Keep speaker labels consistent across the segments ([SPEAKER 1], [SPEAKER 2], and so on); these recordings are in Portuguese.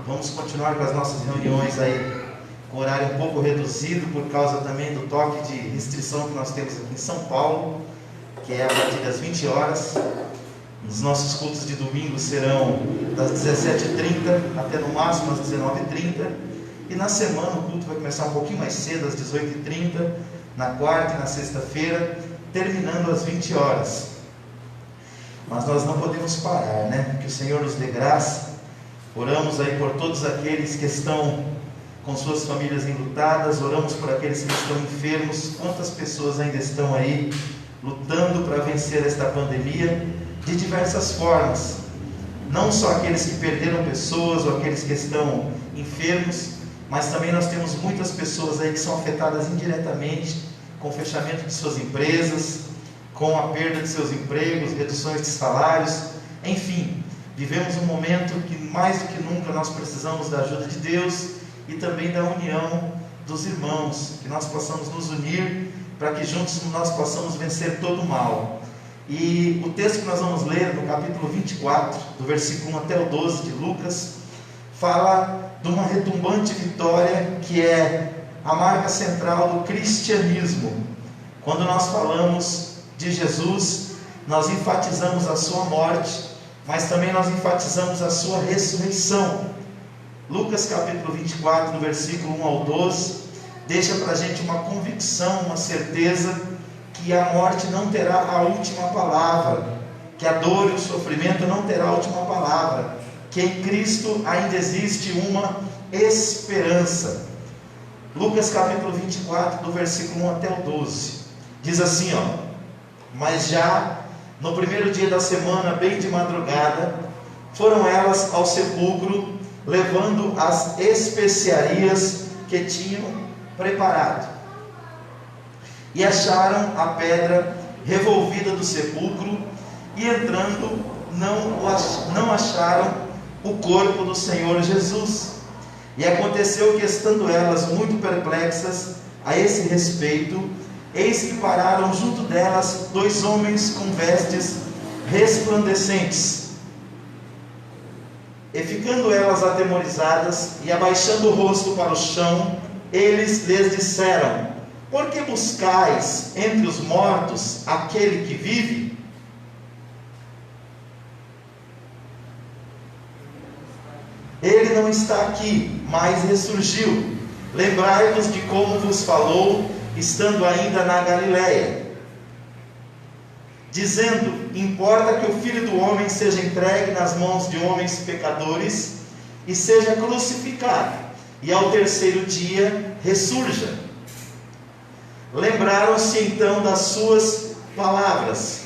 [SPEAKER 1] Vamos continuar com as nossas reuniões aí, com horário um pouco reduzido, por causa também do toque de restrição que nós temos aqui em São Paulo, que é a partir das 20 horas. Os nossos cultos de domingo serão das 17h30 até no máximo às 19h30. E na semana o culto vai começar um pouquinho mais cedo, às 18h30, na quarta e na sexta-feira, terminando às 20 horas. Mas nós não podemos parar, né? Que o Senhor nos dê graça. Oramos aí por todos aqueles que estão com suas famílias enlutadas, oramos por aqueles que estão enfermos. Quantas pessoas ainda estão aí lutando para vencer esta pandemia de diversas formas? Não só aqueles que perderam pessoas ou aqueles que estão enfermos, mas também nós temos muitas pessoas aí que são afetadas indiretamente com o fechamento de suas empresas, com a perda de seus empregos, reduções de salários, enfim, vivemos um momento que mais do que nunca nós precisamos da ajuda de Deus e também da união dos irmãos, que nós possamos nos unir para que juntos nós possamos vencer todo o mal. E o texto que nós vamos ler no capítulo 24, do versículo 1 até o 12 de Lucas, fala de uma retumbante vitória que é a marca central do cristianismo. Quando nós falamos de Jesus, nós enfatizamos a sua morte, mas também nós enfatizamos a sua ressurreição. Lucas capítulo 24, do versículo 1 ao 12, deixa para a gente uma convicção, uma certeza, que a morte não terá a última palavra, que a dor e o sofrimento não terá a última palavra, que em Cristo ainda existe uma esperança. Lucas capítulo 24, do versículo 1 até o 12, diz assim, mas já no primeiro dia da semana, bem de madrugada, foram elas ao sepulcro, levando as especiarias que tinham preparado. E acharam a pedra revolvida do sepulcro, e entrando, não acharam o corpo do Senhor Jesus. E aconteceu que, estando elas muito perplexas a esse respeito, eis que pararam junto delas 2 homens com vestes resplandecentes. E ficando elas atemorizadas e abaixando o rosto para o chão, eles lhes disseram: por que buscais entre os mortos aquele que vive? Ele não está aqui, mas ressurgiu. Lembrai-vos de como vos falou, estando ainda na Galiléia, dizendo: importa que o Filho do Homem seja entregue nas mãos de homens pecadores e seja crucificado, e ao terceiro dia ressurja. Lembraram-se então das suas palavras,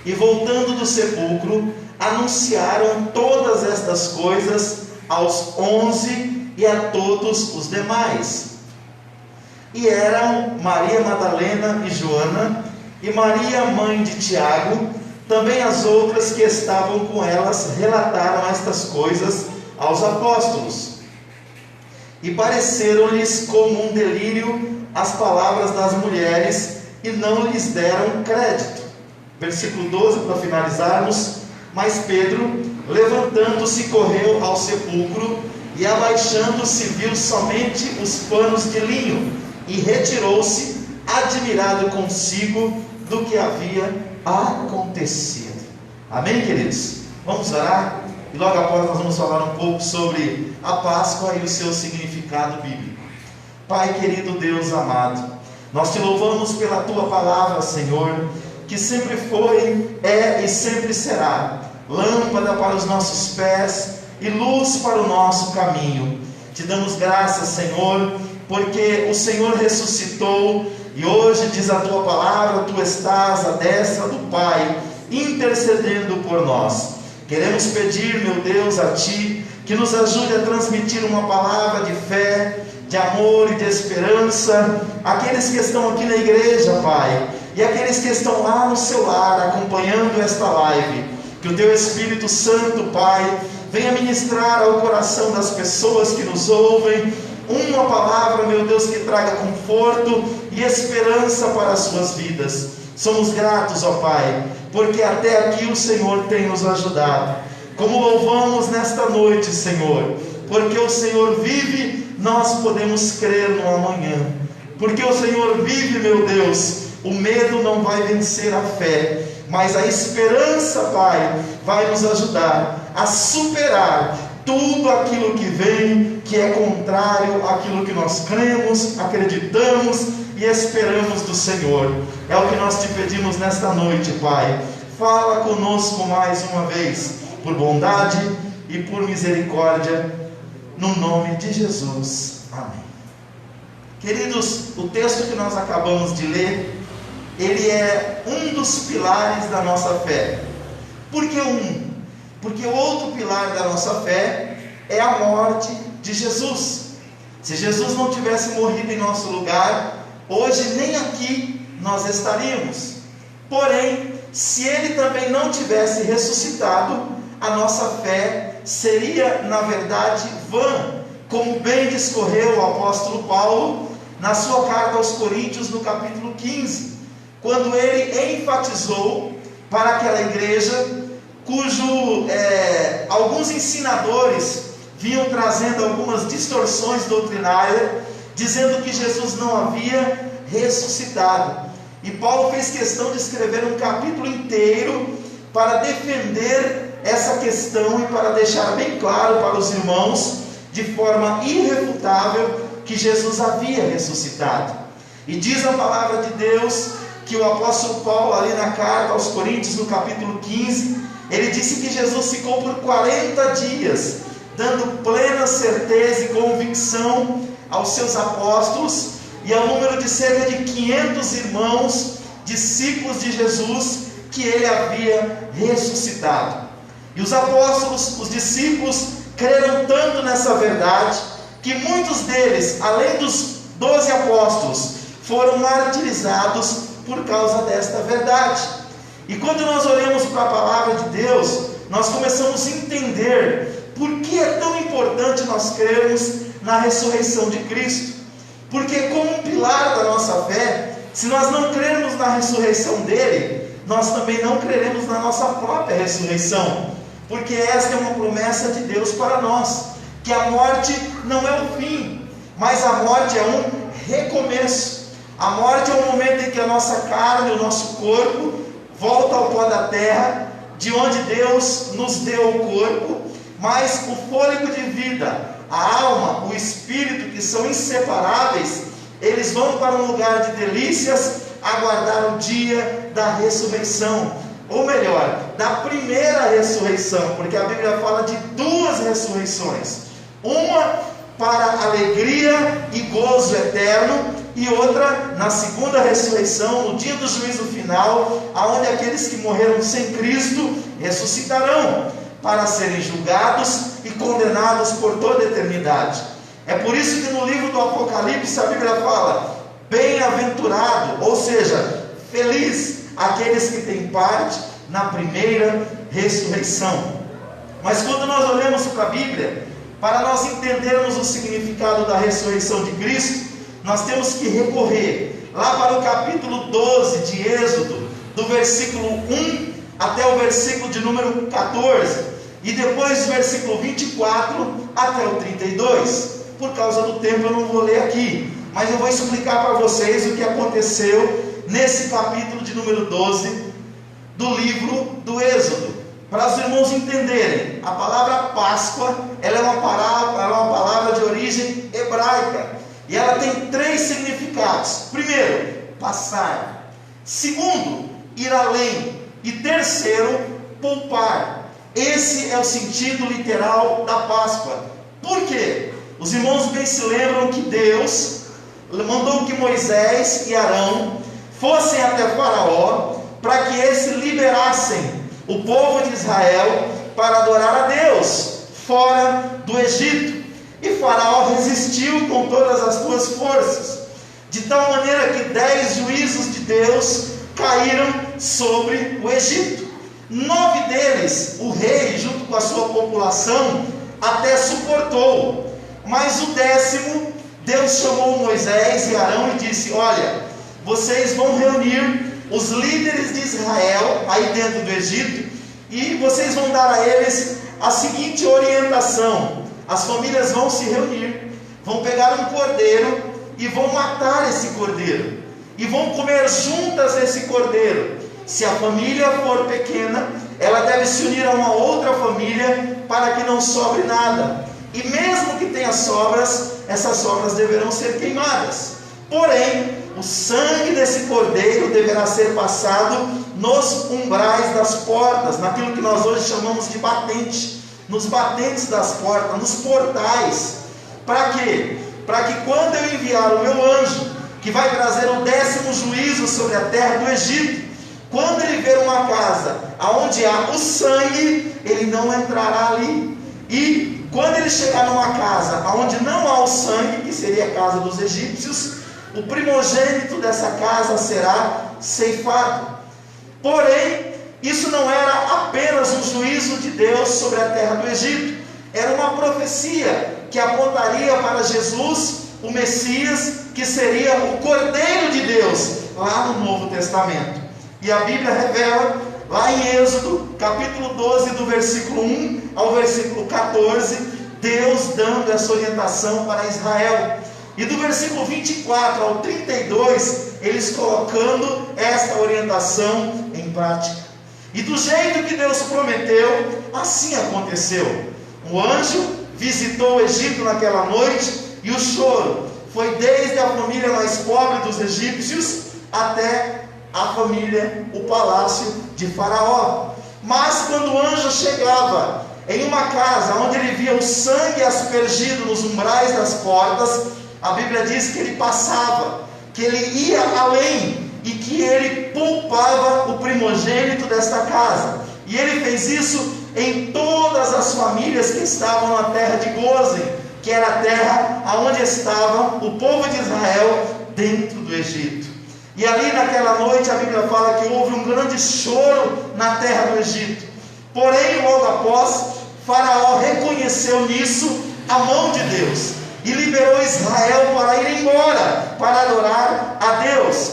[SPEAKER 1] e voltando do sepulcro, anunciaram todas estas coisas aos 11 e a todos os demais. E eram Maria Madalena e Joana, e Maria, mãe de Tiago. Também as outras que estavam com elas relataram estas coisas aos apóstolos. E pareceram-lhes como um delírio as palavras das mulheres, e não lhes deram crédito. Versículo 12, para finalizarmos. Mas Pedro, levantando-se, correu ao sepulcro, e abaixando-se viu somente os panos de linho, e retirou-se, admirado consigo do que havia acontecido. Amém, queridos? Vamos orar, e logo após nós vamos falar um pouco sobre a Páscoa e o seu significado bíblico. Pai querido, Deus amado, nós te louvamos pela tua palavra, Senhor, que sempre foi, é e sempre será lâmpada para os nossos pés e luz para o nosso caminho. Te damos graças, Senhor, porque o Senhor ressuscitou, e hoje diz a tua palavra, tu estás à destra do Pai, intercedendo por nós. Queremos pedir, meu Deus, a ti, que nos ajude a transmitir uma palavra de fé, de amor e de esperança, àqueles que estão aqui na igreja, Pai, e aqueles que estão lá no seu lar, acompanhando esta live. Que o teu Espírito Santo, Pai, venha ministrar ao coração das pessoas que nos ouvem, uma palavra, meu Deus, que traga conforto e esperança para as suas vidas. Somos gratos, ó Pai, porque até aqui o Senhor tem nos ajudado. como louvamos nesta noite, Senhor, porque o Senhor vive, nós podemos crer no amanhã, porque o Senhor vive, meu Deus, o medo não vai vencer a fé, mas a esperança, Pai, vai nos ajudar a superar tudo aquilo que vem, que é contrário àquilo que nós cremos, acreditamos e esperamos do Senhor. É o que nós te pedimos nesta noite, Pai. Fala conosco mais uma vez, por bondade e por misericórdia, no nome de Jesus. Amém. Queridos, o texto que nós acabamos de ler, ele é um dos pilares da nossa fé. Por que um? Porque o outro pilar da nossa fé é a morte de Jesus. Se Jesus não tivesse morrido em nosso lugar, hoje nem aqui nós estaríamos. Porém, se Ele também não tivesse ressuscitado, a nossa fé seria, na verdade, vã, como bem discorreu o apóstolo Paulo na sua carta aos Coríntios, no capítulo 15, quando ele enfatizou para aquela igreja, alguns ensinadores vinham trazendo algumas distorções doutrinárias, dizendo que Jesus não havia ressuscitado. E Paulo fez questão de escrever um capítulo inteiro para defender essa questão e para deixar bem claro para os irmãos, de forma irrefutável, que Jesus havia ressuscitado. E diz a palavra de Deus que o apóstolo Paulo, ali na carta aos Coríntios, no capítulo 15, ele disse que Jesus ficou por 40 dias, dando plena certeza e convicção aos seus apóstolos e ao número de cerca de 500 irmãos, discípulos de Jesus, que ele havia ressuscitado. E os apóstolos, os discípulos, creram tanto nessa verdade, que muitos deles, além dos 12 apóstolos, foram martirizados por causa desta verdade. E quando nós olhamos para a palavra de Deus, nós começamos a entender por que é tão importante nós crermos na ressurreição de Cristo. Porque como um pilar da nossa fé, se nós não crermos na ressurreição dele, nós também não creremos na nossa própria ressurreição. Porque esta é uma promessa de Deus para nós, que a morte não é o fim, mas a morte é um recomeço. A morte é o momento em que a nossa carne, o nosso corpo, volta ao pó da terra, de onde Deus nos deu o corpo, mas o fôlego de vida, a alma, o espírito, que são inseparáveis, eles vão para um lugar de delícias, aguardar o dia da ressurreição, ou melhor, da primeira ressurreição, porque a Bíblia fala de duas ressurreições, uma para alegria e gozo eterno, e outra na segunda ressurreição, no dia do juízo final, aonde aqueles que morreram sem Cristo ressuscitarão para serem julgados e condenados por toda a eternidade. É por isso que no livro do Apocalipse a Bíblia fala: bem-aventurado, ou seja, feliz aqueles que têm parte na primeira ressurreição. Mas quando nós olhamos para a Bíblia, para nós entendermos o significado da ressurreição de Cristo, nós temos que recorrer lá para o capítulo 12 de Êxodo, do versículo 1 até o versículo de número 14, e depois do versículo 24 até o 32. Por causa do tempo eu não vou ler aqui, mas eu vou explicar para vocês o que aconteceu nesse capítulo de número 12 do livro do Êxodo, para os irmãos entenderem. A palavra Páscoa, ela é uma palavra de origem hebraica, e ela tem três significados. Primeiro, passar. Segundo, ir além. E terceiro, poupar. Esse é o sentido literal da Páscoa. Por quê? Os irmãos bem se lembram que Deus mandou que Moisés e Arão fossem até Faraó, para que eles liberassem o povo de Israel para adorar a Deus fora do Egito. E Faraó resistiu com todas as suas forças, de tal maneira que 10 juízos de Deus caíram sobre o Egito. 9 deles, o rei junto com a sua população até suportou, mas o 10º, Deus chamou Moisés e Arão e disse: olha, vocês vão reunir os líderes de Israel aí dentro do Egito, e vocês vão dar a eles a seguinte orientação: as famílias vão se reunir, vão pegar um cordeiro e vão matar esse cordeiro, e vão comer juntas esse cordeiro. Se a família for pequena, ela deve se unir a uma outra família para que não sobre nada. E mesmo que tenha sobras, essas sobras deverão ser queimadas. Porém, o sangue desse cordeiro deverá ser passado nos umbrais das portas, naquilo que nós hoje chamamos de batente, nos batentes das portas, nos portais. Para quê? Para que quando eu enviar o meu anjo, que vai trazer o 10º juízo sobre a terra do Egito, quando ele ver uma casa onde há o sangue, ele não entrará ali. E quando ele chegar numa casa onde não há o sangue, que seria a casa dos egípcios, o primogênito dessa casa será ceifado. Porém, isso não era apenas um juízo de Deus sobre a terra do Egito, era uma profecia que apontaria para Jesus, o Messias, que seria o Cordeiro de Deus, lá no Novo Testamento. E a Bíblia revela, lá em Êxodo, capítulo 12, do versículo 1 ao versículo 14, Deus dando essa orientação para Israel. E do versículo 24 ao 32, eles colocando esta orientação em prática. E do jeito que Deus prometeu, assim aconteceu. O anjo visitou o Egito naquela noite, e o choro foi desde a família mais pobre dos egípcios até a família, o palácio de Faraó. Mas quando o anjo chegava em uma casa onde ele via o sangue aspergido nos umbrais das portas, a Bíblia diz que ele passava, que ele ia além e que ele poupava o primogênito desta casa. E ele fez isso em todas as famílias que estavam na terra de Gósen, que era a terra onde estava o povo de Israel dentro do Egito. E ali naquela noite a Bíblia fala que houve um grande choro na terra do Egito. Porém, logo após, Faraó reconheceu nisso a mão de Deus e liberou Israel para ir embora, para adorar a Deus.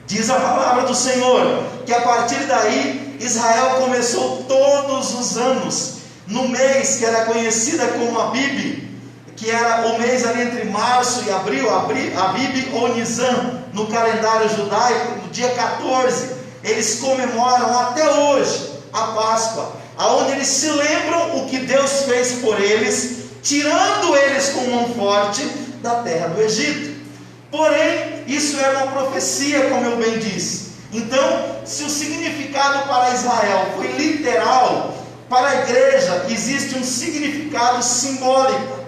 [SPEAKER 1] Diz a palavra do Senhor que a partir daí Israel começou todos os anos, no mês que era conhecida como Abib, que era o mês ali entre março e abril, Abib ou Nisan, no calendário judaico, no dia 14, eles comemoram até hoje a Páscoa, aonde eles se lembram o que Deus fez por eles, tirando eles com mão forte da terra do Egito. Porém, isso era uma profecia, como eu bem disse. Então, se o significado para Israel foi literal, para a igreja existe um significado simbólico.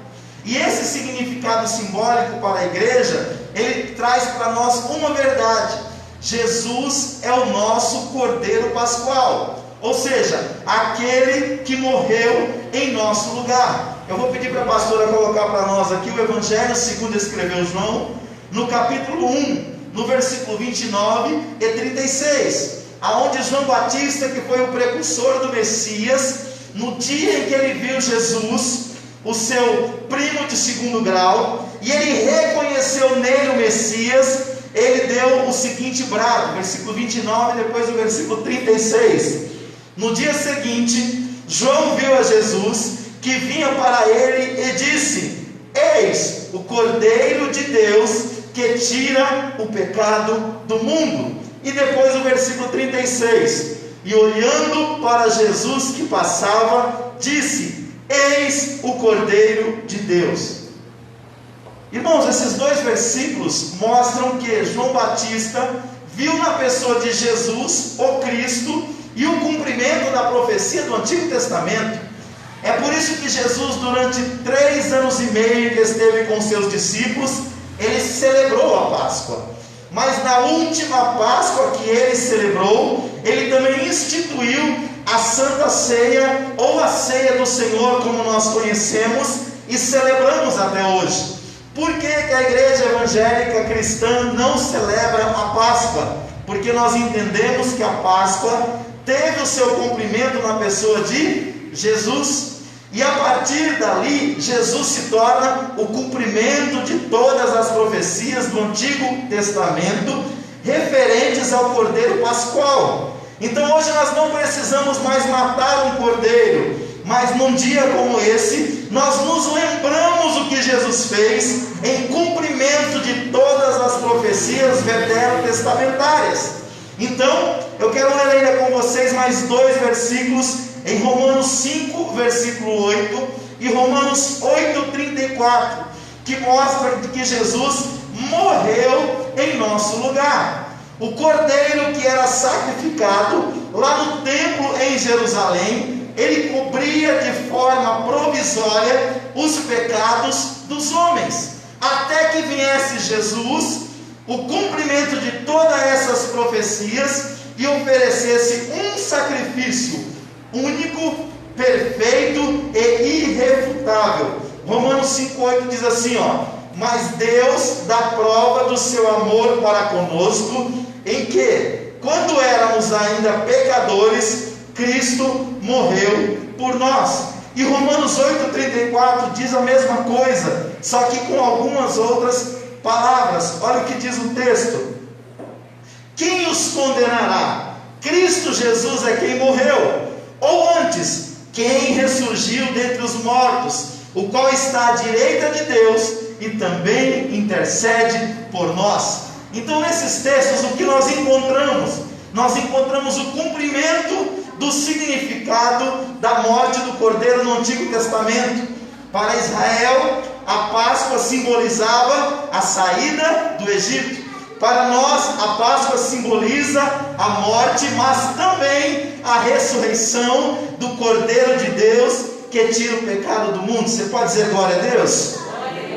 [SPEAKER 1] E esse significado simbólico para a igreja, ele traz para nós uma verdade: Jesus é o nosso Cordeiro Pascual, ou seja, aquele que morreu em nosso lugar. Eu vou pedir para a pastora colocar para nós aqui o Evangelho segundo escreveu João, no capítulo 1, no versículo 29 e 36, aonde João Batista, que foi o precursor do Messias, no dia em que ele viu Jesus, o seu primo de segundo grau, e ele reconheceu nele o Messias, ele deu o seguinte brado, versículo 29, depois o versículo 36. No dia seguinte, João viu a Jesus, que vinha para ele, e disse: Eis o Cordeiro de Deus, que tira o pecado do mundo. E depois o versículo 36, e olhando para Jesus que passava, disse: Eis o Cordeiro de Deus. Irmãos, esses dois versículos mostram que João Batista viu na pessoa de Jesus, o Cristo, e o cumprimento da profecia do Antigo Testamento. É por isso que Jesus, durante 3 anos e meio que esteve com seus discípulos, ele celebrou a Páscoa. Mas na última Páscoa que ele celebrou, ele também instituiu a Santa Ceia, ou a Ceia do Senhor, como nós conhecemos e celebramos até hoje. Por que a igreja evangélica cristã não celebra a Páscoa? Porque nós entendemos que a Páscoa teve o seu cumprimento na pessoa de Jesus, e a partir dali, Jesus se torna o cumprimento de todas as profecias do Antigo Testamento, referentes ao Cordeiro Pascual. Então hoje nós não precisamos mais matar um cordeiro mas num dia como esse, nós nos lembramos o que Jesus fez em cumprimento de todas as profecias veterotestamentárias. Então, eu quero ler ainda com vocês mais 2 versículos em Romanos 5, versículo 8 e Romanos 8, 34, que mostra que Jesus morreu em nosso lugar. O cordeiro que era sacrificado lá no templo em Jerusalém, ele cobria de forma provisória os pecados dos homens, até que viesse Jesus, o cumprimento de todas essas profecias, e oferecesse um sacrifício único, perfeito e irrefutável. Romanos 5,8 diz assim, mas Deus dá prova do seu amor para conosco, em que, quando éramos ainda pecadores, Cristo morreu por nós. E Romanos 8,34 diz a mesma coisa, só que com algumas outras palavras. Olha o que diz o texto: quem os condenará? Cristo Jesus é quem morreu, ou antes, quem ressurgiu dentre os mortos, o qual está à direita de Deus e também intercede por nós. Então, nesses textos, o que nós encontramos? Nós encontramos o cumprimento do significado da morte do Cordeiro no Antigo Testamento. Para Israel, a Páscoa simbolizava a saída do Egito. Para nós, a Páscoa simboliza a morte, mas também a ressurreição do Cordeiro de Deus, que tira o pecado do mundo. Você pode dizer glória a Deus?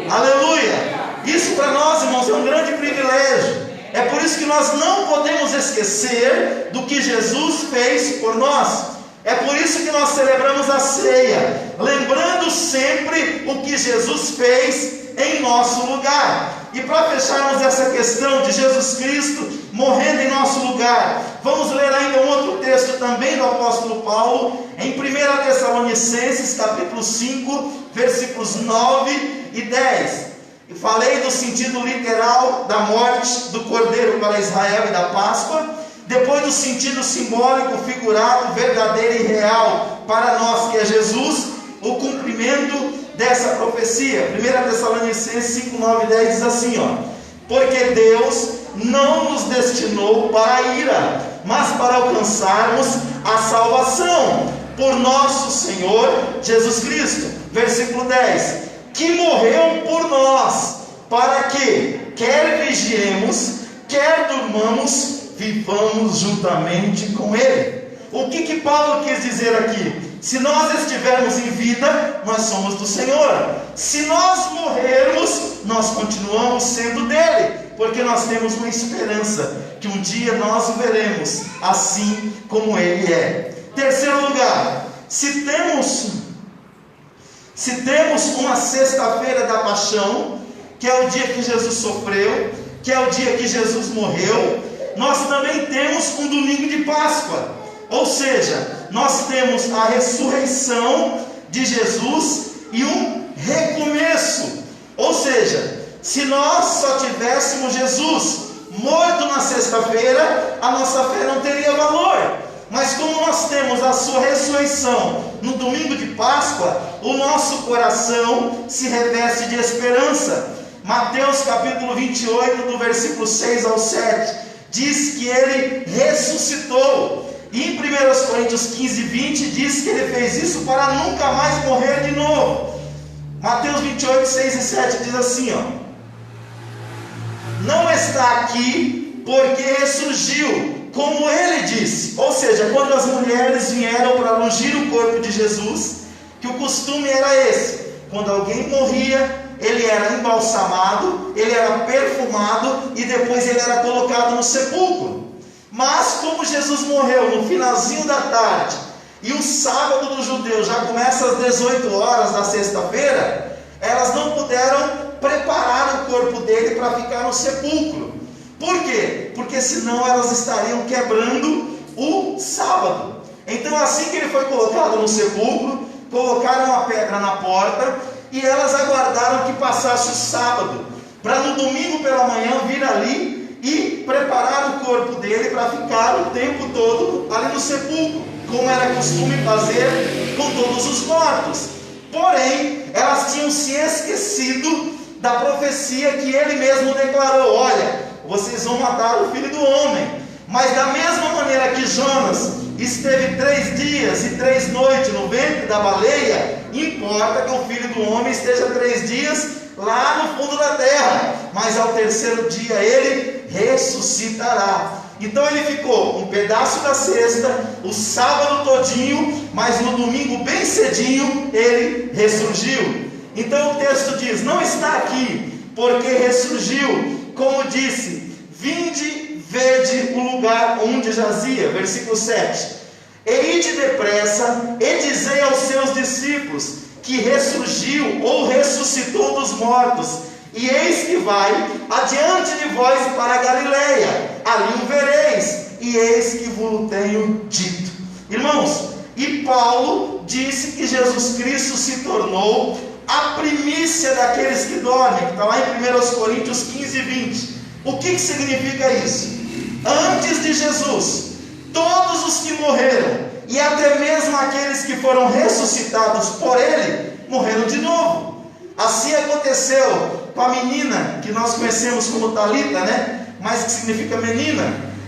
[SPEAKER 1] Aleluia! Isso para nós, irmãos, é um grande privilégio. É por isso que nós não podemos esquecer do que Jesus fez por nós. É por isso que nós celebramos a ceia, lembrando sempre o que Jesus fez em nosso lugar. E para fecharmos essa questão de Jesus Cristo morrendo em nosso lugar, vamos ler ainda um outro texto também do apóstolo Paulo, em 1 Tessalonicenses capítulo 5, versículos 9 e 10. E falei do sentido literal da morte do Cordeiro para Israel e da Páscoa, depois do sentido simbólico, figurado, verdadeiro e real para nós, que é Jesus, o cumprimento dessa profecia. 1 Tessalonicenses 5, 9 e 10 diz assim, porque Deus não nos destinou para a ira, mas para alcançarmos a salvação por nosso Senhor Jesus Cristo. Versículo 10, que morreu por nós, para que, quer vigiemos, quer durmamos, vivamos juntamente com Ele. O que Paulo quis dizer aqui? Se nós estivermos em vida, nós somos do Senhor. Se nós morrermos, nós continuamos sendo dele, porque nós temos uma esperança, que um dia nós o veremos, assim como Ele é. Terceiro lugar, se temos uma sexta-feira da paixão, que é o dia que Jesus sofreu, que é o dia que Jesus morreu, nós também temos um domingo de Páscoa. Ou seja, nós temos a ressurreição de Jesus e um recomeço. Ou seja, se nós só tivéssemos Jesus morto na sexta-feira, a nossa fé não teria valor. Mas como nós temos a sua ressurreição no domingo de Páscoa, o nosso coração se reveste de esperança. Mateus capítulo 28, do versículo 6 ao 7, diz que Ele ressuscitou. E em 1 Coríntios 15, 20 diz que Ele fez isso para nunca mais morrer de novo. Mateus 28, 6 e 7 diz assim, não está aqui porque ressurgiu, como Ele disse. Ou seja, quando as mulheres vieram para ungir o corpo de Jesus, que o costume era esse: quando alguém morria, ele era embalsamado, ele era perfumado e depois ele era colocado no sepulcro. Mas como Jesus morreu no finalzinho da tarde, e o sábado dos judeus já começa às 18 horas da sexta-feira, elas não puderam preparar o corpo dele para ficar no sepulcro. Por quê? Porque senão elas estariam quebrando o sábado. Então, assim que ele foi colocado no sepulcro, colocaram uma pedra na porta e elas aguardaram que passasse o sábado, para no domingo pela manhã vir ali e preparar o corpo dele para ficar o tempo todo ali no sepulcro, como era costume fazer com todos os mortos. Porém, elas tinham se esquecido da profecia que ele mesmo declarou: olha, vocês vão matar o Filho do Homem. Mas da mesma maneira que Jonas esteve 3 dias e 3 noites no ventre da baleia, importa que o Filho do Homem esteja 3 dias lá no fundo da terra, mas ao terceiro dia ele ressuscitará. Então ele ficou um pedaço da sexta, o sábado todinho, mas no domingo bem cedinho ele ressurgiu. Então o texto diz: não está aqui, porque ressurgiu, como disse, vinde, vede o lugar onde jazia. Versículo 7: e ide depressa, e dizei aos seus discípulos, que ressurgiu ou ressuscitou dos mortos, e eis que vai adiante de vós para a Galileia, ali o vereis, e eis que vos tenho dito. Irmãos, e Paulo disse que Jesus Cristo se tornou a primícia daqueles que dormem, que está lá em 1 Coríntios 15, 20. O que significa isso? Antes de Jesus, todos os que morreram, e até mesmo aqueles que foram ressuscitados por ele, morreram de novo. Assim aconteceu com a menina que nós conhecemos como Talita, né? Mas que significa menina,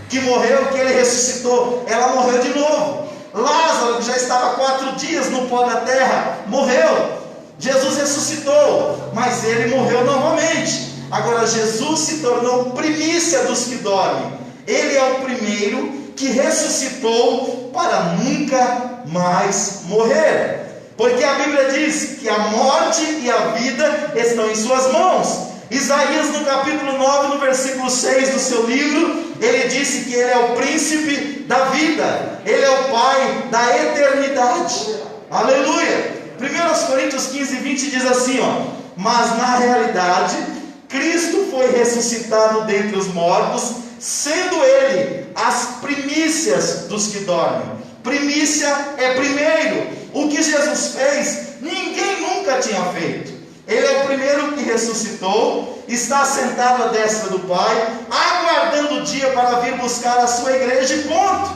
[SPEAKER 1] que morreu, que ele ressuscitou, ela morreu de novo. Lázaro, que já estava 4 dias no pó da terra, morreu. Jesus ressuscitou, mas ele morreu novamente. Agora Jesus se tornou primícia dos que dormem. Ele é o primeiro que ressuscitou para nunca mais morrer. Porque a Bíblia diz que a morte e a vida estão em suas mãos. Isaías, no capítulo 9, no versículo 6 do seu livro, ele disse que ele é o príncipe da vida, ele é o pai da eternidade. Aleluia! 1 Coríntios 15, 20 diz assim, ó: mas na realidade, Cristo foi ressuscitado dentre os mortos, sendo ele as primícias dos que dormem. Primícia é primeiro. O que Jesus fez, ninguém nunca tinha feito. Ele é o primeiro que ressuscitou, está sentado à destra do Pai, aguardando o dia para vir buscar a sua igreja e ponto.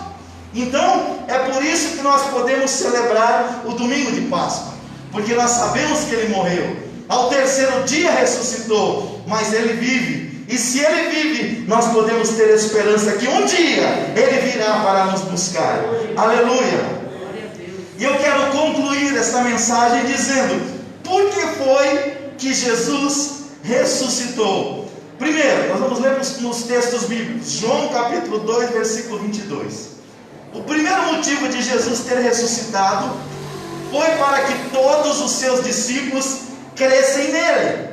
[SPEAKER 1] Então, é por isso que nós podemos celebrar o domingo de Páscoa, porque nós sabemos que ele morreu, ao terceiro dia ressuscitou, mas ele vive. E se ele vive, nós podemos ter esperança que um dia ele virá para nos buscar. Aleluia! E eu quero concluir esta mensagem dizendo: por que foi que Jesus ressuscitou? Primeiro, nós vamos ler nos textos bíblicos, João capítulo 2, versículo 22. O primeiro motivo de Jesus ter ressuscitado foi para que todos os seus discípulos crescem nele.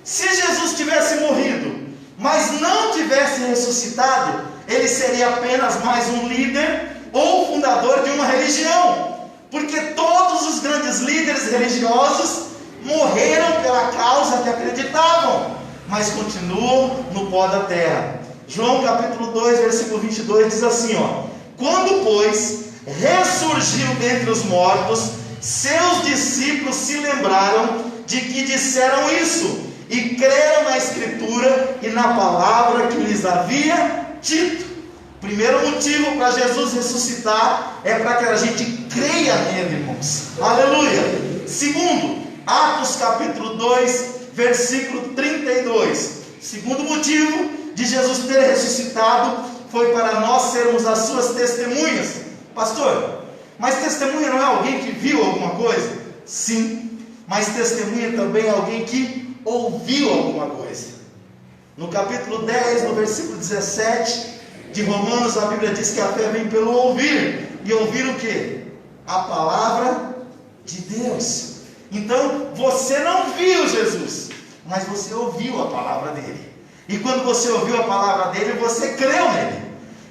[SPEAKER 1] Se Jesus tivesse morrido, mas não tivesse ressuscitado, ele seria apenas mais um líder ou fundador de uma religião. Porque todos os grandes líderes religiosos morreram pela causa que acreditavam, mas continuam no pó da terra. João capítulo 2, versículo 22 diz assim, ó: quando, pois, ressurgiu dentre os mortos, seus discípulos se lembraram de que disseram isso, e creram na Escritura e na palavra que lhes havia dito. Primeiro motivo para Jesus ressuscitar é para que a gente creia nele, irmãos. Aleluia! Segundo, Atos capítulo 2, versículo 32. Segundo motivo de Jesus ter ressuscitado foi para nós sermos as suas testemunhas. Pastor, mas testemunha não é alguém que viu alguma coisa? Sim, mas testemunha também é alguém que ouviu alguma coisa. No capítulo 10, no versículo 17 de Romanos, a Bíblia diz que a fé vem pelo ouvir. E ouvir o que? A palavra de Deus. Então, você não viu Jesus, mas você ouviu a palavra dele. E quando você ouviu a palavra dele, você creu nele.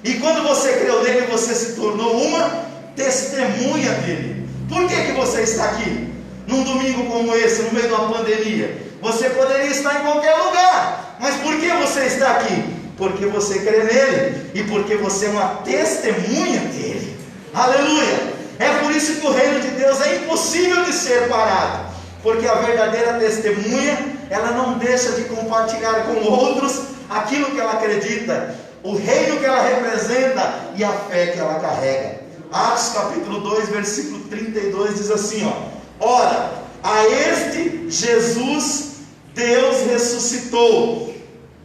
[SPEAKER 1] E quando você creu nele, você se tornou uma testemunha dele. Por que você está aqui? Num domingo como esse, no meio de uma pandemia. Você poderia estar em qualquer lugar, mas por que você está aqui? Porque você crê nele e porque você é uma testemunha dele. Aleluia! É por isso que o reino de Deus é impossível de ser parado, porque a verdadeira testemunha, ela não deixa de compartilhar com outros aquilo que ela acredita, o reino que ela representa e a fé que ela carrega. Atos capítulo 2, versículo 32 diz assim, ora, a este Jesus Deus ressuscitou,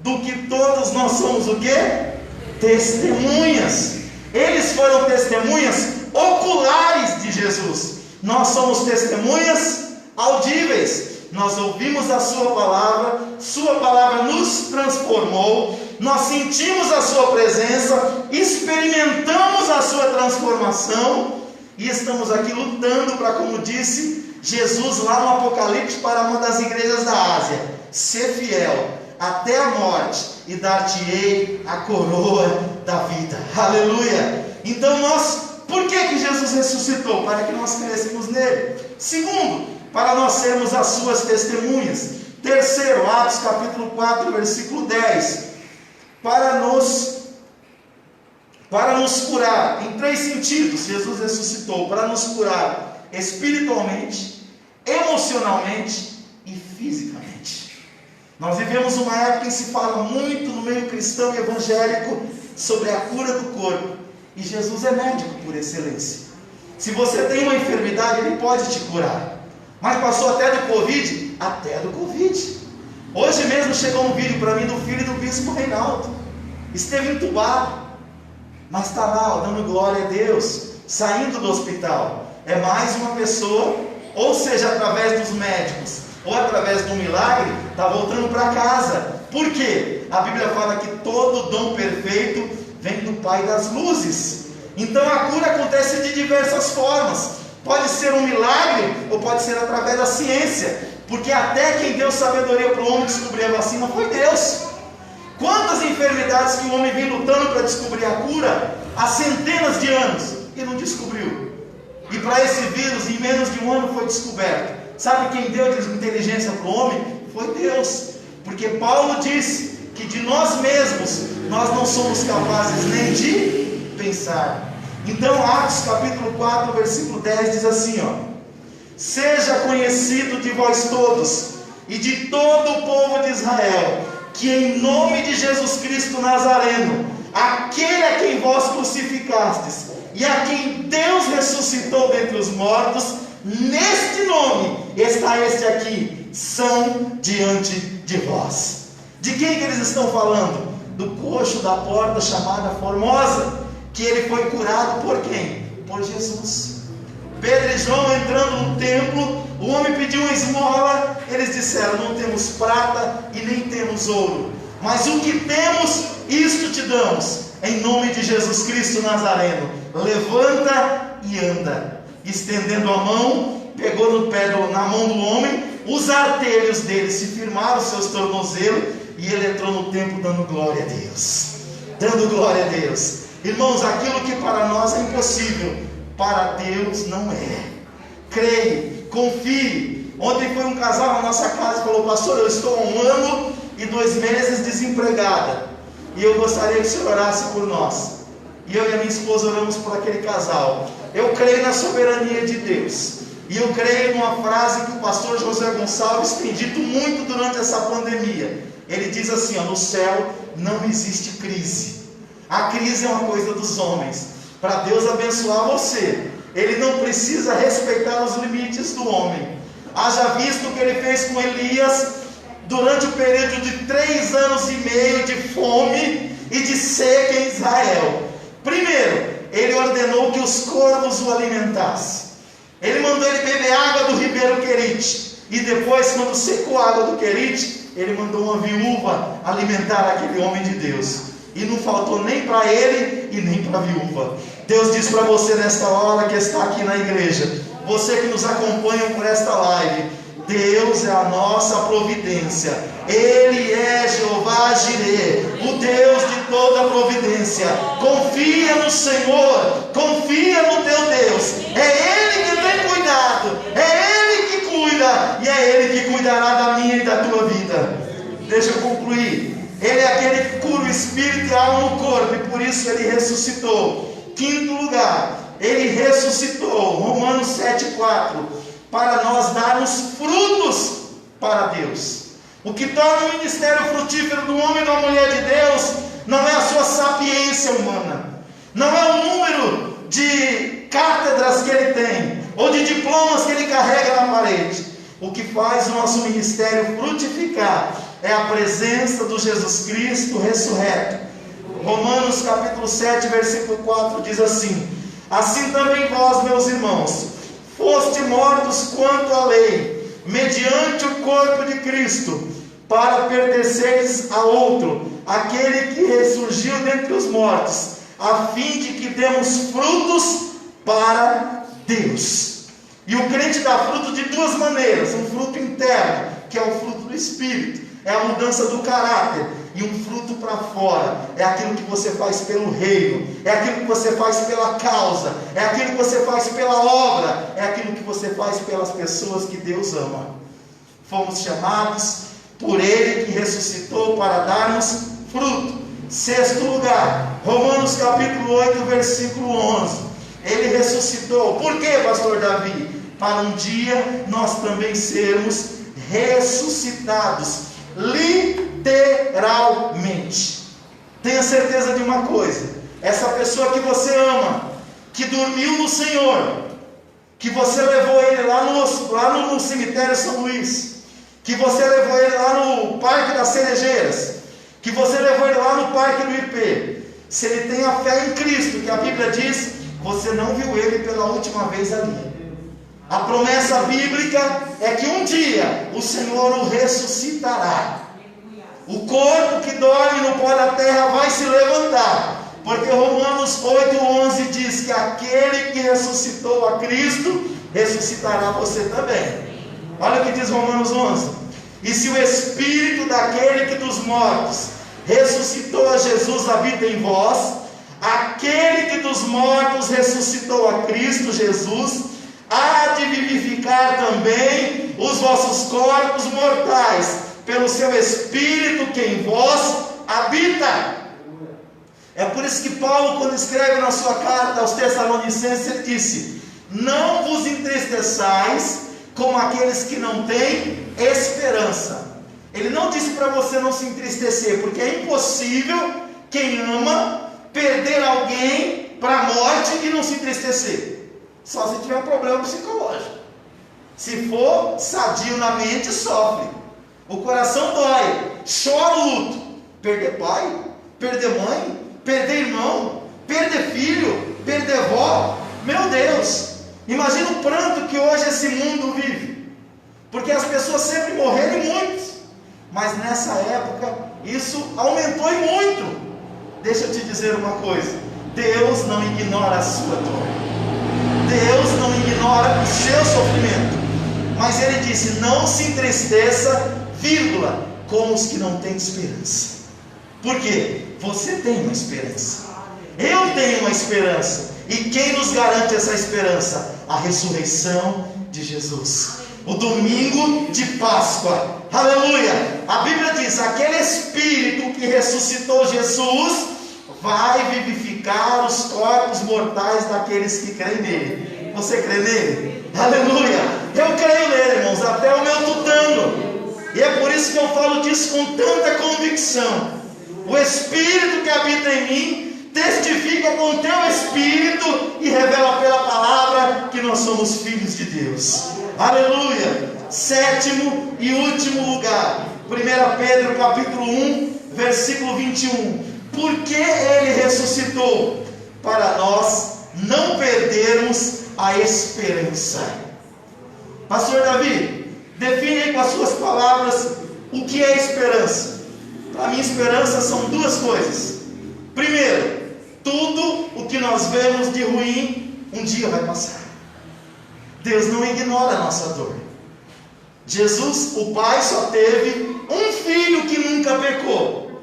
[SPEAKER 1] do que todos nós somos o quê? Testemunhas. Eles foram testemunhas oculares de Jesus. Nós somos testemunhas audíveis. Nós ouvimos a sua palavra nos transformou, nós sentimos a sua presença, experimentamos a sua transformação e estamos aqui lutando para, como disse Jesus lá no Apocalipse para uma das igrejas da Ásia, ser fiel até a morte e dar-te-ei a coroa da vida. Aleluia! Então por que Jesus ressuscitou? Para que nós crescemos nele. Segundo, para nós sermos as suas testemunhas. Terceiro, Atos capítulo 4, versículo 10, para nos curar, em 3 sentidos, Jesus ressuscitou, para nos curar espiritualmente, emocionalmente e fisicamente. Nós vivemos uma época em que se fala muito no meio cristão e evangélico sobre a cura do corpo, e Jesus é médico por excelência. Se você tem uma enfermidade, Ele pode te curar. Mas passou até do Covid? Até do Covid. Hoje mesmo chegou um vídeo para mim do filho do bispo Reinaldo. Esteve entubado, mas está lá, dando glória a Deus, saindo do hospital. É mais uma pessoa, ou seja, através dos médicos, ou através de um milagre, está voltando para casa. Por quê? A Bíblia fala que todo dom perfeito vem do Pai das luzes. Então a cura acontece de diversas formas. Pode ser um milagre, ou pode ser através da ciência, porque até quem deu sabedoria para o homem descobrir a vacina foi Deus. Quantas enfermidades que o homem vem lutando para descobrir a cura há centenas de anos e não descobriu, e para esse vírus em menos de um ano foi descoberto. Sabe quem deu inteligência para o homem? Foi Deus, porque Paulo disse que de nós mesmos nós não somos capazes nem de pensar. Então Atos capítulo 4, versículo 10 diz assim, seja conhecido de vós todos e de todo o povo de Israel, que em nome de Jesus Cristo Nazareno, aquele a quem vós crucificastes e a quem Deus ressuscitou dentre os mortos, neste nome está este aqui, são diante de vós. De quem que eles estão falando? Do coxo da porta chamada Formosa, que ele foi curado por quem? Por Jesus. Pedro e João entrando no templo, o homem pediu uma esmola, eles disseram, não temos prata e nem temos ouro, mas o que temos, isto te damos, em nome de Jesus Cristo Nazareno, levanta e anda. Estendendo a mão, pegou na mão do homem, os artelhos dele se firmaram, seus tornozelos, e ele entrou no templo dando glória a Deus. Dando glória a Deus. Irmãos, aquilo que para nós é impossível, para Deus não é. Creia, confie. Ontem foi um casal na nossa casa e falou, pastor, eu estou há 1 ano e 2 meses desempregada, e eu gostaria que o senhor orasse por nós. E eu e a minha esposa oramos por aquele casal. Eu creio na soberania de Deus, e eu creio numa frase que o pastor José Gonçalves tem dito muito durante essa pandemia. Ele diz assim, no céu não existe crise. A crise é uma coisa dos homens. Para Deus abençoar você, Ele não precisa respeitar os limites do homem. Haja visto o que Ele fez com Elias durante o período de 3 anos e meio de fome e de seca em Israel. Primeiro, Ele ordenou que os corvos o alimentassem. Ele mandou ele beber água do ribeiro Querite. E depois, quando secou a água do Querite, Ele mandou uma viúva alimentar aquele homem de Deus. E não faltou nem para ele e nem para a viúva. Deus diz para você nesta hora que está aqui na igreja, você que nos acompanha por esta live, Deus é a nossa providência. Ele é Jeová Jireh, o Deus de toda providência. Confia no Senhor, confia no teu Deus. É Ele que tem cuidado, é Ele que cuida, e é Ele que cuidará da minha e da tua vida. Deixa eu concluir. Ele é aquele que cura o espírito e a alma no corpo, e por isso Ele ressuscitou. Quinto lugar, Ele ressuscitou, Romanos 7,4, para nós darmos frutos para Deus. O que torna o ministério frutífero do homem e da mulher de Deus não é a sua sapiência humana, não é o número de cátedras que ele tem, ou de diplomas que ele carrega na parede. O que faz o nosso ministério frutificar é a presença do Jesus Cristo ressurreto. Romanos capítulo 7, versículo 4 diz assim: assim também vós, meus irmãos, foste mortos quanto à lei, mediante o corpo de Cristo, para pertenceres a outro, aquele que ressurgiu dentre os mortos, a fim de que demos frutos para Deus. E o crente dá fruto de duas maneiras: um fruto interno, que é o fruto do Espírito, é a mudança do caráter, e um fruto para fora, é aquilo que você faz pelo reino, é aquilo que você faz pela causa, é aquilo que você faz pela obra, é aquilo que você faz pelas pessoas que Deus ama. Fomos chamados por Ele que ressuscitou para darmos fruto. Sexto lugar, Romanos capítulo 8, versículo 11. Ele ressuscitou. Por quê, pastor Davi? Para um dia nós também sermos ressuscitados, literalmente. Tenha certeza de uma coisa: essa pessoa que você ama, que dormiu no Senhor, que você levou ele lá no cemitério São Luís, que você levou ele lá no Parque das Cerejeiras, que você levou ele lá no Parque do IP, se ele tem a fé em Cristo, que a Bíblia diz, você não viu ele pela última vez ali. A promessa bíblica é que um dia o Senhor o ressuscitará. O corpo que dorme no pó da terra vai se levantar, porque Romanos 8:11 diz que aquele que ressuscitou a Cristo ressuscitará você também. Olha o que diz Romanos 11: e se o Espírito daquele que dos mortos ressuscitou a Jesus habita em vós, aquele que dos mortos ressuscitou a Cristo Jesus há de vivificar também os vossos corpos mortais, pelo seu Espírito que em vós habita. É por isso que Paulo, quando escreve na sua carta aos Tessalonicenses, ele disse: não vos entristeçais como aqueles que não têm esperança. Ele não disse para você não se entristecer, porque é impossível quem ama perder alguém para a morte e não se entristecer. Só se tiver um problema psicológico. Se for sadio na mente, sofre. O coração dói, chora o luto. Perder pai, perder mãe, perder irmão, perder filho, perder avó. Meu Deus, imagina o pranto que hoje esse mundo vive. Porque as pessoas sempre morreram e muitos. Mas nessa época, isso aumentou e muito. Deixa eu te dizer uma coisa: Deus não ignora a sua dor. Deus não ignora o seu sofrimento, mas Ele disse: não se entristeça, vírgula, com os que não têm esperança. Por quê? Você tem uma esperança, eu tenho uma esperança, e quem nos garante essa esperança? A ressurreição de Jesus, o domingo de Páscoa, aleluia. A Bíblia diz: aquele Espírito que ressuscitou Jesus vai vivificar os corpos mortais daqueles que creem nele. Você crê nele? Aleluia! Eu creio nele, irmãos, até o meu tutano. E é por isso que eu falo disso com tanta convicção. O Espírito que habita em mim testifica com o teu Espírito e revela pela palavra que nós somos filhos de Deus. Aleluia! Sétimo e último lugar, 1 Pedro capítulo 1, versículo 21. Por que Ele ressuscitou? Para nós não perdermos a esperança. Pastor Davi, define aí com as suas palavras o que é esperança. Para mim, esperança são duas coisas. Primeiro, tudo o que nós vemos de ruim um dia vai passar. Deus não ignora a nossa dor. Jesus, o Pai, só teve um filho que nunca pecou,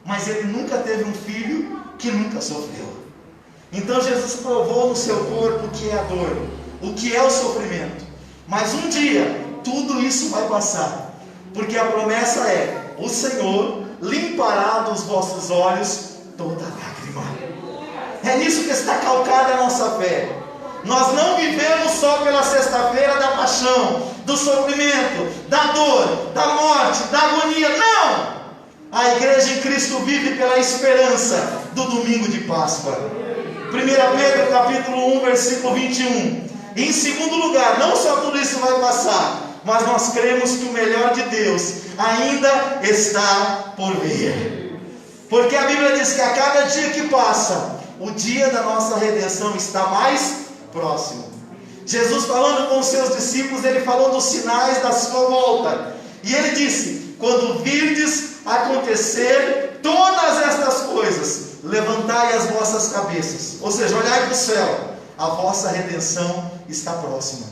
[SPEAKER 1] mas Ele nunca teve um filho que nunca sofreu. Então Jesus provou no seu corpo o que é a dor, o que é o sofrimento. Mas um dia tudo isso vai passar, porque a promessa é: o Senhor limpará dos vossos olhos toda lágrima. É nisso que está calcada a nossa fé. Nós não vivemos só pela sexta-feira da paixão, do sofrimento, da dor, da morte, da agonia. Não! A igreja em Cristo vive pela esperança do domingo de Páscoa. 1 Pedro capítulo 1, versículo 21. E em segundo lugar, não só tudo isso vai passar, mas nós cremos que o melhor de Deus ainda está por vir. Porque a Bíblia diz que a cada dia que passa, o dia da nossa redenção está mais próximo. Jesus, falando com os seus discípulos, ele falou dos sinais da sua volta. E ele disse: quando virdes acontecer todas estas coisas, levantai as vossas cabeças, ou seja, olhai para o céu, a vossa redenção está próxima.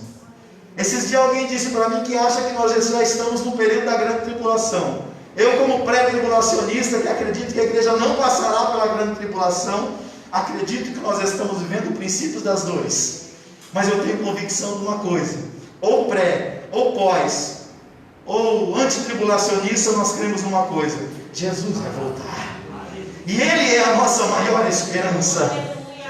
[SPEAKER 1] Esses dias alguém disse para mim que acha que nós já estamos no período da grande tribulação. Eu, como pré-tribulacionista, que acredito que a igreja não passará pela grande tribulação, acredito que nós estamos vivendo o princípio das dores. Mas eu tenho convicção de uma coisa: ou pré, ou pós, ou antitribulacionista, nós cremos numa coisa: Jesus vai voltar. E Ele é a nossa maior esperança.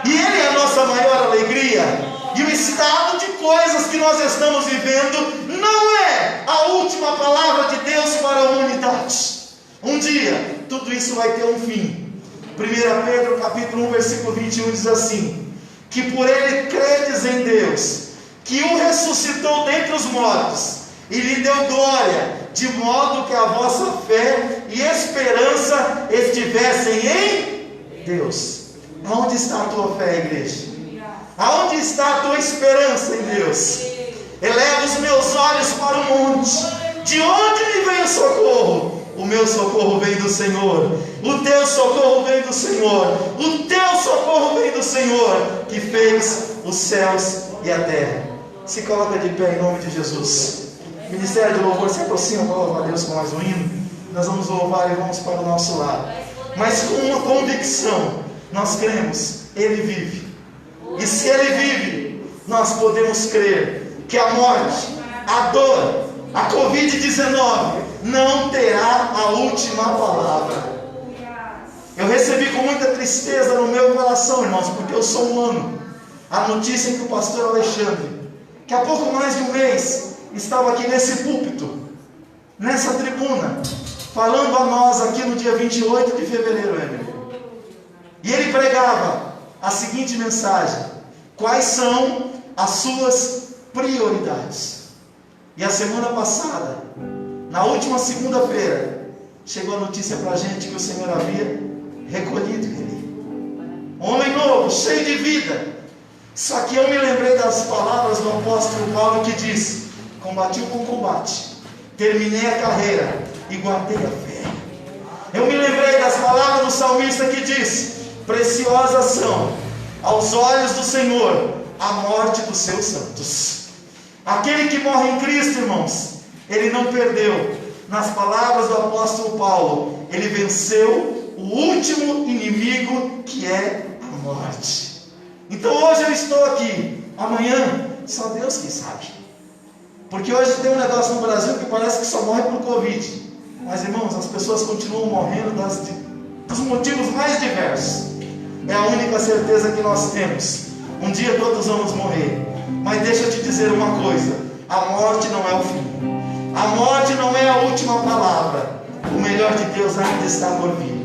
[SPEAKER 1] E Ele é a nossa maior alegria. E o estado de coisas que nós estamos vivendo não é a última palavra de Deus para a humanidade. Um dia, tudo isso vai ter um fim. 1 Pedro capítulo 1, versículo 21 diz assim: que por Ele credes em Deus, que o ressuscitou dentre os mortos, e lhe deu glória, de modo que a vossa fé e esperança estivessem em Deus. Aonde está a tua fé, igreja? Aonde está a tua esperança em Deus? Eleva os meus olhos para o monte. De onde me vem o socorro? O meu socorro vem do Senhor. O teu socorro vem do Senhor. O teu socorro vem do Senhor, que fez os céus e a terra. Se coloca de pé em nome de Jesus. Ministério de louvor, se aproxima para louvar a Deus com mais um hino. Nós vamos louvar e vamos para o nosso lado. Mas com uma convicção, nós cremos: Ele vive. E se Ele vive, nós podemos crer que a morte, a dor, a Covid-19 não terá a última palavra. Eu recebi com muita tristeza no meu coração, irmãos, porque eu sou humano, a notícia que o pastor Alexandre, que há pouco mais de um mês, estava aqui nesse púlpito, nessa tribuna, falando a nós aqui no dia 28 de fevereiro, Emily. E ele pregava a seguinte mensagem: quais são as suas prioridades? E a semana passada, na última segunda-feira, chegou a notícia para a gente que o Senhor havia recolhido ele. Homem novo, cheio de vida. Só que eu me lembrei das palavras do apóstolo Paulo, que diz: combati o bom combate, terminei a carreira e guardei a fé. Eu me lembrei das palavras do salmista, que diz: preciosas são aos olhos do Senhor a morte dos seus santos. Aquele que morre em Cristo, irmãos, ele não perdeu. Nas palavras do apóstolo Paulo, ele venceu o último inimigo, que é a morte. Então hoje eu estou aqui, amanhã só Deus que sabe. Porque hoje tem um negócio no Brasil que parece que só morre por Covid. Mas, irmãos, as pessoas continuam morrendo dos motivos mais diversos. É a única certeza que nós temos: um dia todos vamos morrer. Mas deixa eu te dizer uma coisa: a morte não é o fim. A morte não é a última palavra. O melhor de Deus ainda está por vir.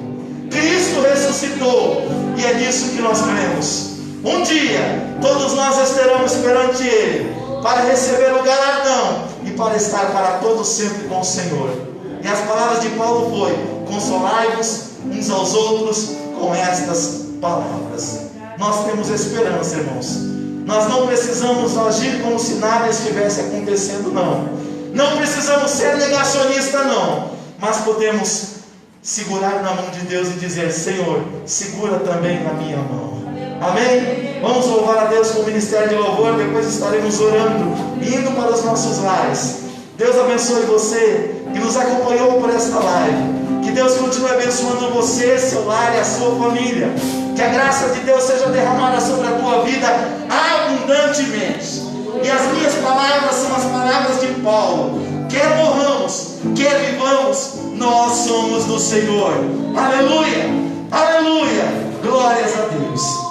[SPEAKER 1] Cristo ressuscitou, e é nisso que nós cremos. Um dia todos nós estaremos perante Ele, para receber o galardão e para estar para todos sempre com o Senhor. E as palavras de Paulo foi: consolai-vos uns aos outros com estas palavras. Nós temos esperança, irmãos. Nós não precisamos agir como se nada estivesse acontecendo, não. Não precisamos ser negacionistas, não. Mas podemos segurar na mão de Deus e dizer: Senhor, segura também na minha mão. Amém? Vamos louvar a Deus com o ministério de louvor. Depois estaremos orando, indo para os nossos lares. Deus abençoe você que nos acompanhou por esta live. Que Deus continue abençoando você, seu lar e a sua família. Que a graça de Deus seja derramada sobre a tua vida abundantemente. E as minhas palavras são as palavras de Paulo: quer morramos, quer vivamos, nós somos do Senhor. Aleluia, aleluia, glórias a Deus.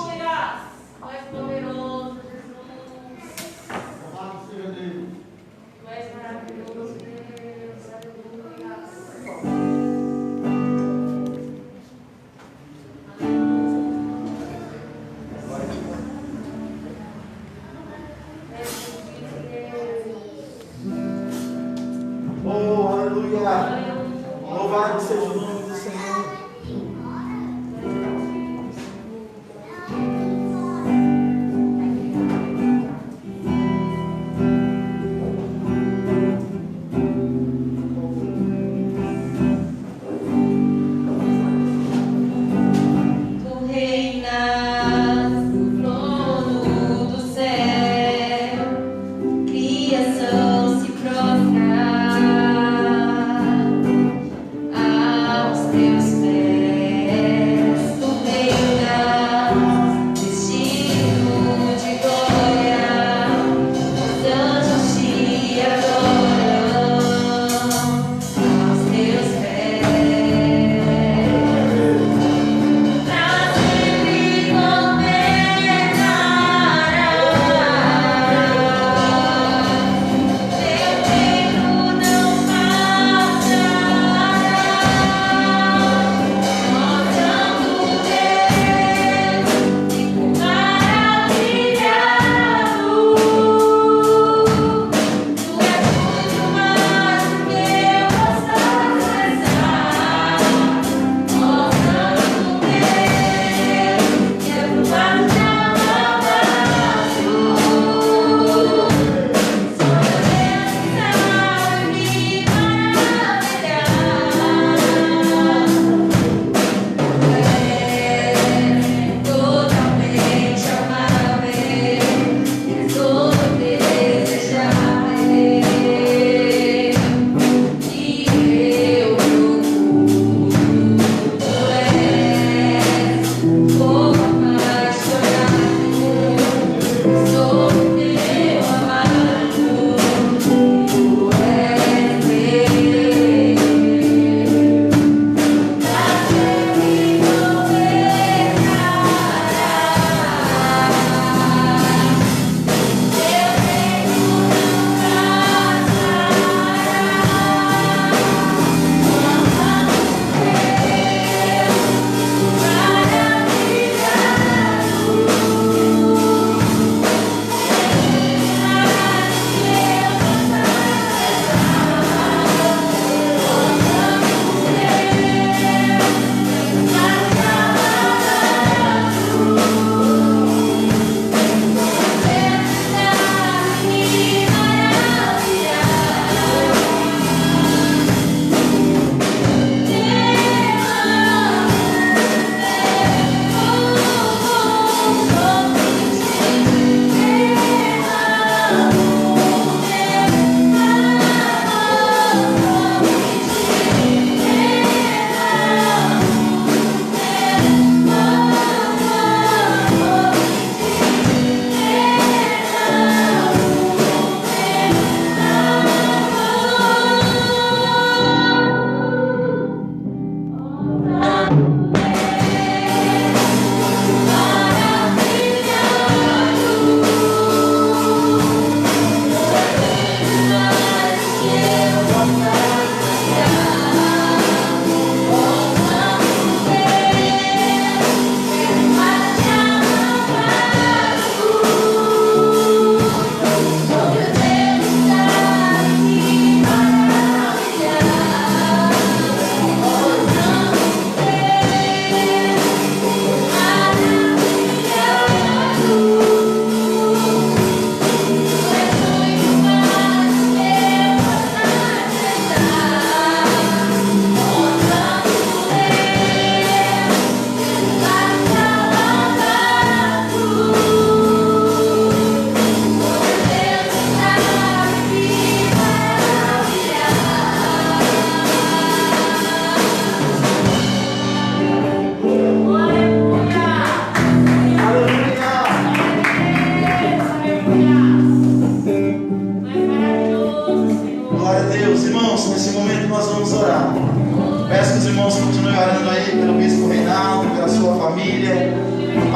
[SPEAKER 1] lugar. Louvado seja o nome do Senhor.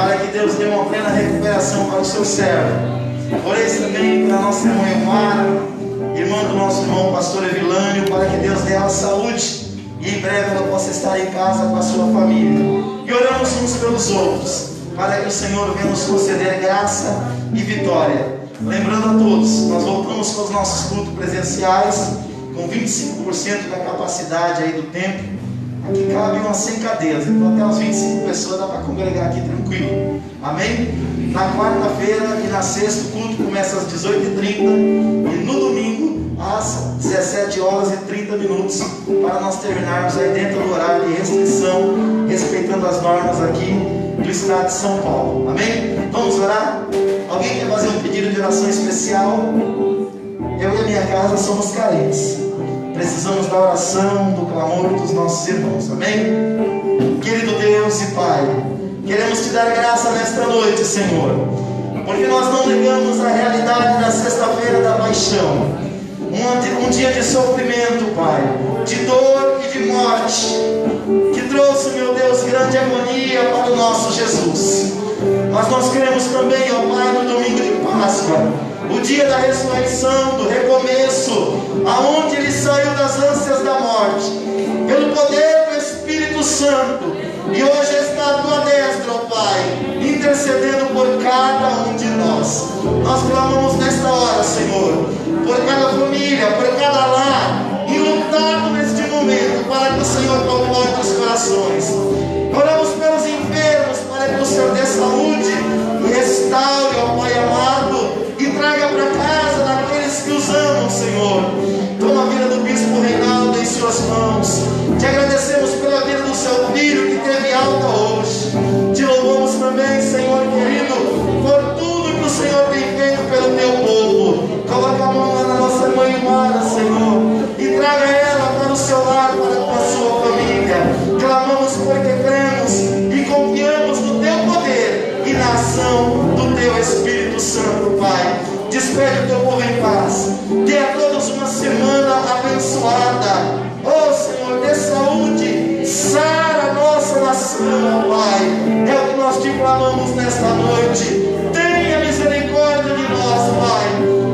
[SPEAKER 2] para que Deus dê uma plena recuperação para o seu servo. Orei também para a nossa irmã Elmara, irmã do nosso irmão pastor Evilânio, para que Deus dê ela saúde e em breve ela possa estar em casa com a sua família. E oramos uns pelos outros, para que o Senhor venha nos conceder graça e vitória. Lembrando a todos, nós voltamos com os nossos cultos presenciais, com 25% da capacidade aí do templo. Aqui cabe umas 100 cadeiras, então até umas 25 pessoas dá para congregar aqui tranquilo. Amém? Na quarta-feira e na sexta o culto começa às 18h30 e no domingo às 17h30, para nós terminarmos aí dentro do horário de restrição, respeitando as normas aqui do estado de São Paulo. Amém? Vamos orar? Alguém quer fazer um pedido de oração especial? Eu e a minha casa somos carentes. Precisamos da oração, do clamor dos nossos irmãos. Amém? Querido Deus e Pai, queremos te dar graça nesta noite, Senhor, porque nós não negamos a realidade da sexta-feira da paixão, um dia de sofrimento, Pai, de dor e de morte, que trouxe, meu Deus, grande agonia para o nosso Jesus. Mas nós queremos também, ó Pai, no domingo de Páscoa, o dia da ressurreição, do recomeço, aonde Ele saiu das ânsias da morte, pelo poder do Espírito Santo, e hoje está à tua destra, ó Pai, intercedendo por cada um de nós. Nós clamamos nesta hora, Senhor, por cada família, por cada lar, enlutado neste momento, para que o Senhor conforte os corações. Oramos pelos enfermos, para que o Senhor dê saúde e restaure, ó Pai amado, e traga para casa daqueles que os amam, Senhor. Toma a vida do Bispo Reinaldo em suas mãos. Te agradecemos pela vida do seu filho que teve alta hoje. Te louvamos também, Senhor querido, por tudo que o Senhor tem feito pelo teu povo. Coloca a mão lá na nossa mãe Mara, Senhor, e traga ela para o seu lar, para a sua família. Clamamos porque cremos e confiamos no teu poder e na ação do teu Espírito Santo, Pai. Despede o teu povo em paz. Dê a todos uma semana abençoada. Oh Senhor, dê saúde, sara a nossa nação, ó Pai. É o que nós te clamamos nesta noite. Tenha misericórdia de nós, Pai.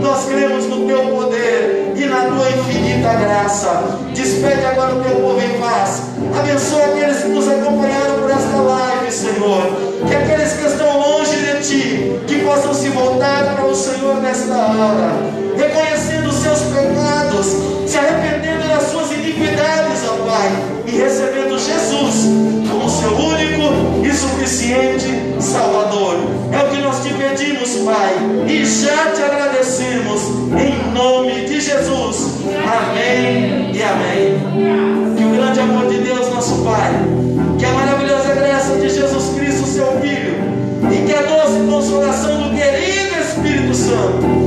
[SPEAKER 2] Nós cremos no teu poder e na tua infinita graça. Despede agora o teu povo em paz. Abençoa aqueles que nos acompanharam por esta live, Senhor. Que aqueles que estão longe de ti, que possam se voltar para o Senhor nesta hora, reconhecendo os seus pecados, se arrependendo das suas iniquidades, ó Pai, e recebendo Jesus como seu único e suficiente Salvador. É o que nós te pedimos, Pai, e já te agradecemos, em nome de Jesus. Amém e amém. Que o grande amor de Deus, nosso Pai, que a maravilhosa graça de Jesus Cristo, seu Filho, e que a doce consolação do querido Espírito Santo